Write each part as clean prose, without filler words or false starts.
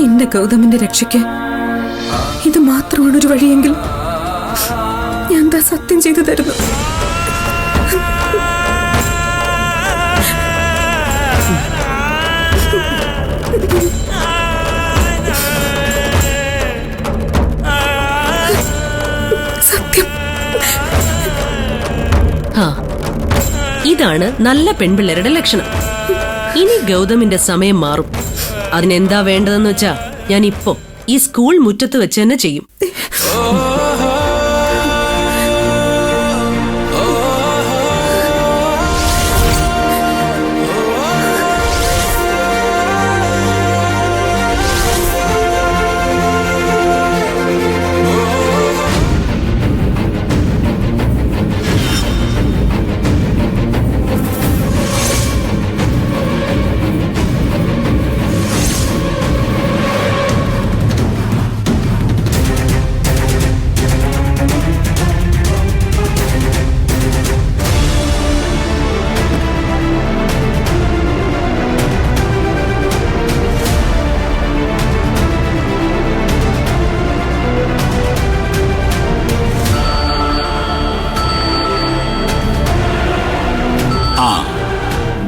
എന്റെ ഗൗതമിന്റെ രക്ഷയ്ക്ക് ഇത് മാത്രമാണ് ഒരു വഴിയെങ്കിൽ ഞാൻ എന്താ സത്യം ചെയ്തു തരുന്നു. സത്യം. ഇതാണ് നല്ല പെൺപിള്ളേരുടെ ലക്ഷണം. ഇനി ഗൗതമിന്റെ സമയം മാറും. അതിനെന്താ വേണ്ടതെന്ന് വെച്ചാ ഞാൻ ഇപ്പോ ഈ സ്കൂൾ മുറ്റത്ത് വെച്ച് തന്നെ ചെയ്യും.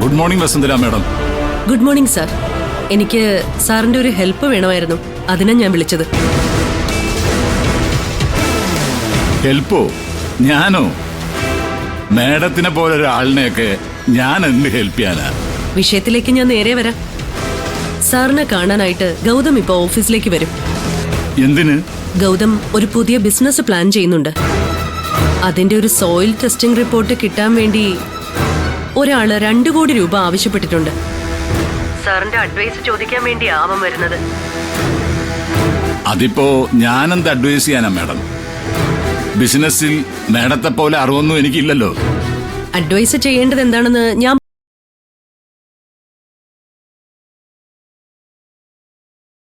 Good morning Vasundhara madam. Good morning sir. എനിക്ക് സാറിന്റെ ഒരു ഹെൽപ്പ് വേണമായിരുന്നു. അതിനാ ഞാൻ വിളിച്ചത്. ഹെൽപ്പോ? ഞാനോ? മാഡത്തിനെ പോലെ ഒരാളിനെയൊക്കെ ഞാൻ എന്ത് ഹെൽപ്പ് ചെയ്യാനാ? വിഷയത്തിലേക്ക് ഞാൻ നേരെ വരാം. സാറിനെ കാണാനായിട്ട് ഗൗതം ഇപ്പൊ ഓഫീസിലേക്ക് വരും. എന്തിന്? ഗൗതം ഒരു പുതിയ ബിസിനസ് പ്ലാൻ ചെയ്യുന്നുണ്ട്. അതിന്റെ ഒരു സോയിൽ ടെസ്റ്റിംഗ് റിപ്പോർട്ട് കിട്ടാൻ വേണ്ടി ഒരാള് 2 കോടി രൂപ ആവശ്യപ്പെട്ടിട്ടുണ്ട്. സാറിന്റെ അഡ്വൈസ് ചോദിക്കാൻ വേണ്ടി ആവാൻ വരുന്നത്. അതിപ്പോ ഞാനെന്ത് അഡ്വൈസ് ചെയ്യാനാ മാഡം? ബിസിനസ്സിൽ മാഡത്തെ പോലെ അറിവൊന്നും എനിക്കില്ലല്ലോ. അഡ്വൈസ് ചെയ്യേണ്ടത് എന്താണെന്ന് ഞാൻ